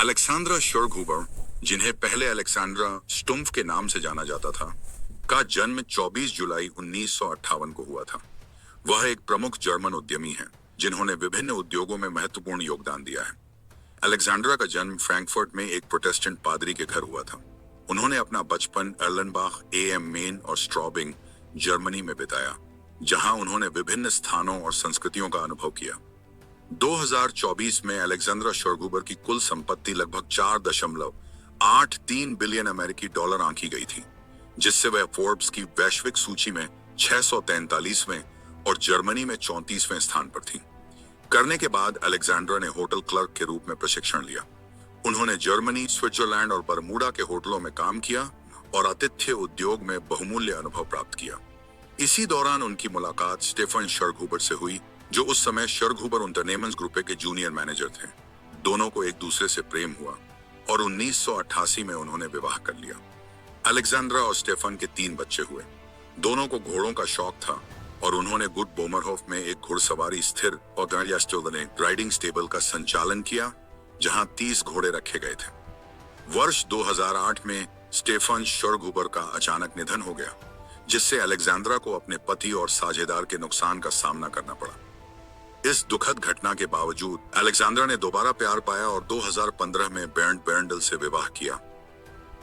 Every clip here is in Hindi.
अलेक्सांद्रा शर्गहुबर, जिन्हें पहले अलेक्सांड्रा स्टुम्फ के नाम से जाना जाता था, का जन्म 24 जुलाई 1958 को हुआ था। वह एक प्रमुख जर्मन उद्यमी हैं, जिन्होंने विभिन्न उद्योगों में महत्वपूर्ण योगदान दिया है। अलेक्सांड्रा का जन्म फ्रैंकफर्ट में एक प्रोटेस्टेंट पादरी के घर हुआ था। उन्होंने अपना बचपन एर्लेनबाख, एम मेन और स्ट्रॉबिंग, जर्मनी में बिताया, जहां उन्होंने विभिन्न स्थानों और संस्कृतियों का अनुभव किया। 2024 में अलेक्सांद्रा शर्गहुबर की कुल संपत्ति लगभग 4.83 बिलियन अमेरिकी डॉलर आंकी गई थी, जिससे वह फोर्ब्स की वैश्विक सूची में 643वें और जर्मनी में 34वें स्थान पर थी। करने के बाद अलेक्सांड्रा ने होटल क्लर्क के रूप में प्रशिक्षण लिया। उन्होंने जर्मनी, स्विट्जरलैंड और बरमूडा के होटलों में काम किया और आतिथ्य उद्योग में बहुमूल्य अनुभव प्राप्त किया। इसी दौरान उनकी मुलाकात स्टेफन शर्गहुबर से हुई, जो उस समय शर्गहुबर unternehmens ग्रुप के जूनियर मैनेजर थे। दोनों को एक दूसरे से प्रेम हुआ और 1988 में उन्होंने विवाह कर लिया। अलेक्सांड्रा और स्टेफन के 3 बच्चे हुए। दोनों को घोड़ों का शौक था और उन्होंने गुड बोमरहोफ में एक घुड़सवारी स्थिर और राइडिंग स्टेबल का संचालन किया, जहां 30 घोड़े रखे गए थे। वर्ष 2008 में स्टेफन शर्गहुबर का अचानक निधन हो गया, जिससे अलेक्सांड्रा को अपने पति और साझेदार के नुकसान का सामना करना पड़ा। इस दुखद घटना के बावजूद अलेक्सांड्रा ने दोबारा प्यार पाया और 2015 में बेर्न्ड बेरेंडल से विवाह किया,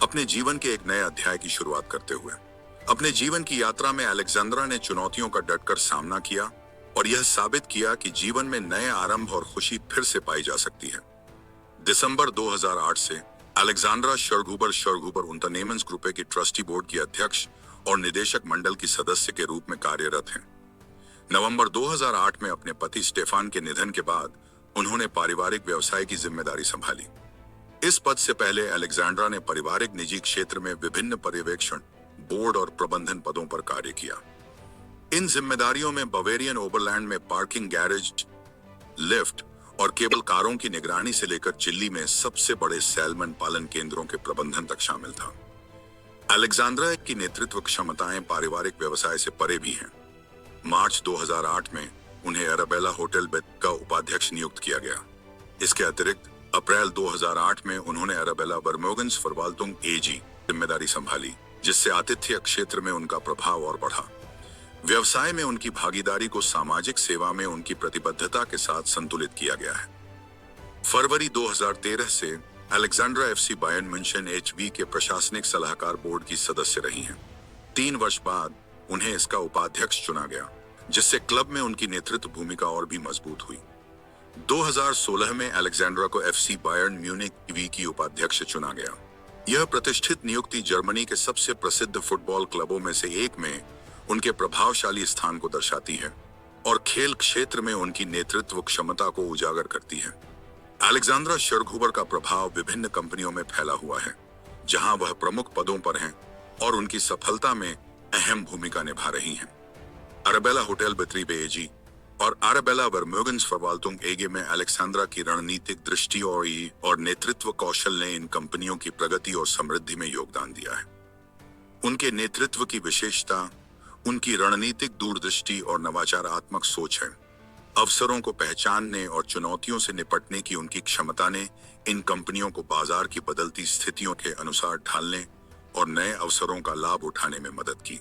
अपने जीवन के एक नए अध्याय की शुरुआत करते हुए। अपने जीवन की यात्रा में अलेक्सांड्रा ने चुनौतियों का डटकर सामना किया और यह साबित किया कि जीवन में नए आरंभ और खुशी फिर से पाई जा सकती है। दिसंबर 2008 से अलेक्सांड्रा शर्गहुबर unternehmens ग्रुप की ट्रस्टी बोर्ड की अध्यक्ष और निदेशक मंडल की सदस्य के रूप में कार्यरत हैं। नवंबर 2008 में अपने पति स्टेफान के निधन के बाद उन्होंने पारिवारिक व्यवसाय की जिम्मेदारी संभाली। इस पद से पहले अलेक्सांड्रा ने पारिवारिक निजी क्षेत्र में विभिन्न पर्यवेक्षण, बोर्ड और प्रबंधन पदों पर कार्य किया। इन जिम्मेदारियों में बवेरियन ओबरलैंड में पार्किंग गैरेज, लिफ्ट और केबल कारों की निगरानी से लेकर चिल्ली में सबसे बड़े सैल्मन पालन केंद्रों के प्रबंधन तक शामिल था। अलेक्सांड्रा की नेतृत्व क्षमताएं पारिवारिक व्यवसाय से परे भी हैं। मार्च 2008 में उन्हें अराबेला होटल बेट का उपाध्यक्ष नियुक्त किया गया। इसके अतिरिक्त अप्रैल 2008 में उन्होंने अराबेला वर्मोगन्स फर्वाल्तुंग एजी जिम्मेदारी संभाली, जिससे आतिथ्य क्षेत्र में उनका प्रभाव और बढ़ा। व्यवसाय में उनकी भागीदारी को सामाजिक सेवा में उनकी प्रतिबद्धता के साथ संतुलित किया गया है। फरवरी 2013 से अलेक्सांड्रा एफसी बायर्न म्यूनिख HV के प्रशासनिक सलाहकार बोर्ड की सदस्य रही हैं। 3 वर्ष बाद उन्हें इसका उपाध्यक्ष चुना गया, जिससे क्लब में उनकी नेतृत्व भूमिका और भी मजबूत हुई। 2016 में अलेक्सांड्रा को FC बायर्न म्यूनिख EV की उपाध्यक्ष चुना गया। यह प्रतिष्ठित नियुक्ति जर्मनी के सबसे प्रसिद्ध फुटबॉल क्लबों में से एक में उनके प्रभावशाली स्थान को दर्शाती है और खेल क्षेत्र में उनकी नेतृत्व क्षमता को उजागर करती है। अलेक्सांड्रा शर्गहुबर का प्रभाव विभिन्न कंपनियों में फैला हुआ है, जहां वह प्रमुख पदों पर हैं और उनकी सफलता में अहम भूमिका निभा रही हैं। अराबेला होटल बेत्रीबे एजी और अराबेला वर्मोगन्स फर्वाल्तुंग एगे में अलेक्सांड्रा की रणनीतिक दृष्टि और नेतृत्व कौशल ने इन कंपनियों की प्रगति और समृद्धि में योगदान दिया है। उनके नेतृत्व की विशेषता उनकी रणनीतिक दूरदृष्टि और नवाचारात्मक सोच है। अवसरों को पहचानने और चुनौतियों से निपटने की उनकी क्षमता ने इन कंपनियों को बाजार की बदलती स्थितियों के अनुसार ढालने और नए अवसरों का लाभ उठाने में मदद की।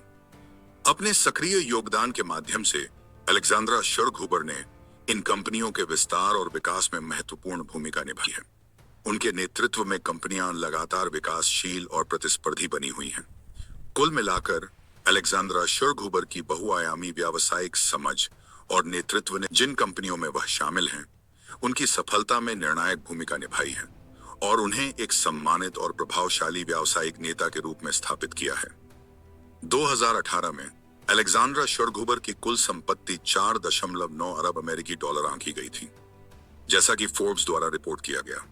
अपने सक्रिय योगदान के माध्यम से अलेक्सांड्रा शर्गहुबर ने इन कंपनियों के विस्तार और विकास में महत्वपूर्ण भूमिका निभाई है। उनके नेतृत्व में कंपनियां लगातार विकासशील और प्रतिस्पर्धी बनी हुई हैं। कुल मिलाकर अलेक्सांड्रा शर्गहुबर की बहुआयामी व्यावसायिक समझ और नेतृत्व ने जिन कंपनियों में वह शामिल हैं, उनकी सफलता में निर्णायक भूमिका निभाई है और उन्हें एक सम्मानित और प्रभावशाली व्यावसायिक नेता के रूप में स्थापित किया है। 2018 में अलेक्सांड्रा शर्गहुबर की कुल संपत्ति 4.9 अरब अमेरिकी डॉलर आंकी गई थी। जैसा कि फोर्ब्स द्वारा रिपोर्ट किया गया,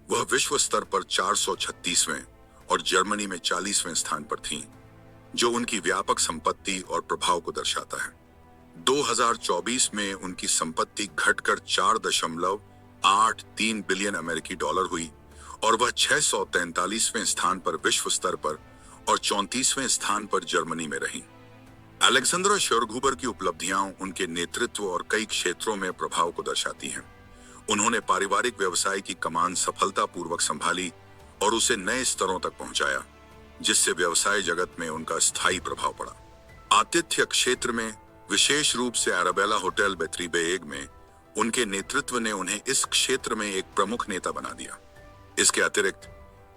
वह विश्व स्तर पर 436वें और जर्मनी में 40वें स्थान पर थीं, जो उनकी व्यापक संपत्ति और प्रभाव को दर्शाता है। 2024 में उनकी संपत्ति घटकर 4.83 बिलियन अमेरिकी डॉलर हुई और वह 643वें स्थान पर विश्व स्तर पर और 34वें स्थान पर जर्मनी में रही। अलेक्सांड्रा शर्गहुबर की उपलब्धियां उनके नेतृत्व और कई क्षेत्रों में प्रभाव को दर्शाती हैं। उन्होंने पारिवारिक व्यवसाय की कमान सफलतापूर्वक संभाली और उसे नए स्तरों तक पहुंचाया, जिससे व्यवसाय जगत में उनका स्थायी प्रभाव पड़ा। आतिथ्य क्षेत्र में, विशेष रूप से अराबेला होटल बेत्रीबेग में, उनके नेतृत्व ने उन्हें इस क्षेत्र में एक प्रमुख नेता बना दिया। इसके अतिरिक्त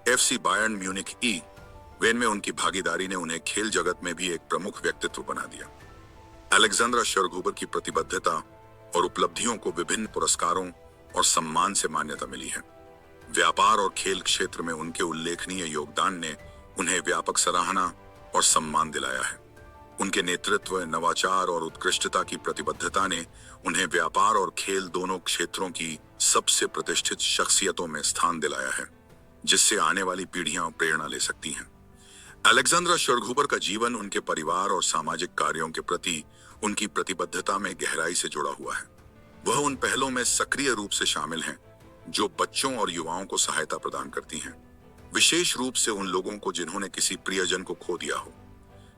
FC बायर्न म्यूनिख वेन में उनकी भागीदारी ने उन्हें खेल जगत में भी एक प्रमुख व्यक्तित्व बना दिया। अलेक्जेंड्रा शरगुबर की प्रतिबद्धता और उपलब्धियों को विभिन्न पुरस्कारों और सम्मान से मान्यता मिली है। व्यापार और खेल क्षेत्र में उनके उल्लेखनीय योगदान ने उन्हें व्यापक सराहना और सम्मान दिलाया है। उनके नेतृत्व, नवाचार और उत्कृष्टता की प्रतिबद्धता ने उन्हें व्यापार और खेल दोनों क्षेत्रों की सबसे प्रतिष्ठित शख्सियतों में स्थान दिलाया है, जिससे आने वाली पीढ़ियां प्रेरणा ले सकती हैं। अलेक्जेंड्रा शरगुबर का जीवन उनके परिवार और सामाजिक कार्यों के प्रति उनकी प्रतिबद्धता में गहराई से जुड़ा हुआ है। वह उन पहलों में सक्रिय रूप से शामिल हैं जो बच्चों और युवाओं को सहायता प्रदान करती हैं, विशेष रूप से उन लोगों को जिन्होंने किसी प्रियजन को खो दिया हो,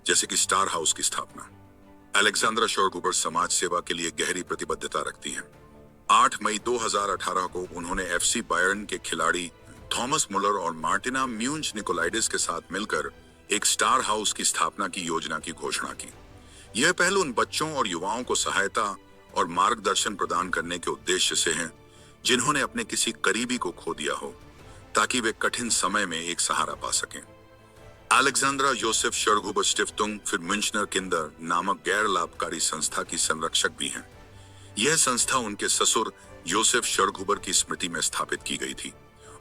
जैसे कि स्टार हाउस की स्थापना। अलेक्जेंड्रा शरगुबर समाज सेवा के लिए गहरी प्रतिबद्धता रखती हैं। 8 मई 2018 को उन्होंने FC बायर्न के खिलाड़ी थॉमस मुलर और मार्टिना म्यूंज निकोलाइडिस के साथ मिलकर एक स्टार हाउस की स्थापना की योजना की घोषणा की। यह पहल उन बच्चों और युवाओं को सहायता और मार्गदर्शन प्रदान करने के उद्देश्य से है जिन्होंने अपने किसी करीबी को खो दिया हो, ताकि वे कठिन समय में एक सहारा पा सकें। अलेक्जेंड्रा जोसेफ शरगुबर स्टिफ्टुंग फिर मुंचनर किंडर नामक गैर लाभकारी संस्था की संरक्षक भी हैं। यह संस्था उनके ससुर जोसेफ शरगुबर की स्मृति में स्थापित की गई थी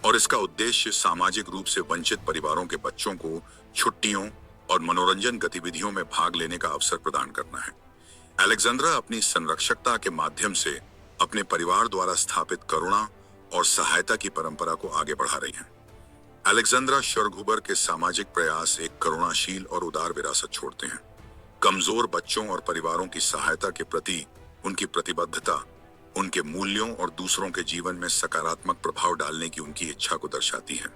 और इसका उद्देश्य सामाजिक रूप से वंचित परिवारों के बच्चों को छुट्टियों और मनोरंजन गतिविधियों में भाग लेने का अवसर प्रदान करना है। अलेक्जेंड्रा अपनी संरक्षकता के माध्यम से अपने परिवार द्वारा स्थापित करुणा और सहायता की परंपरा को आगे बढ़ा रही हैं। अलेक्जेंड्रा शरगुबर के सामाजिक प्रयास एक करुणाशील और उदार विरासत छोड़ते हैं। कमजोर बच्चों और परिवारों की सहायता के प्रति उनकी प्रतिबद्धता उनके मूल्यों और दूसरों के जीवन में सकारात्मक प्रभाव डालने की उनकी इच्छा को दर्शाती है।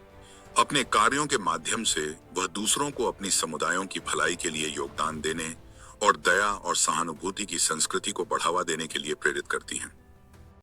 अपने कार्यों के माध्यम से वह दूसरों को अपनी समुदायों की भलाई के लिए योगदान देने और दया और सहानुभूति की संस्कृति को बढ़ावा देने के लिए प्रेरित करती हैं।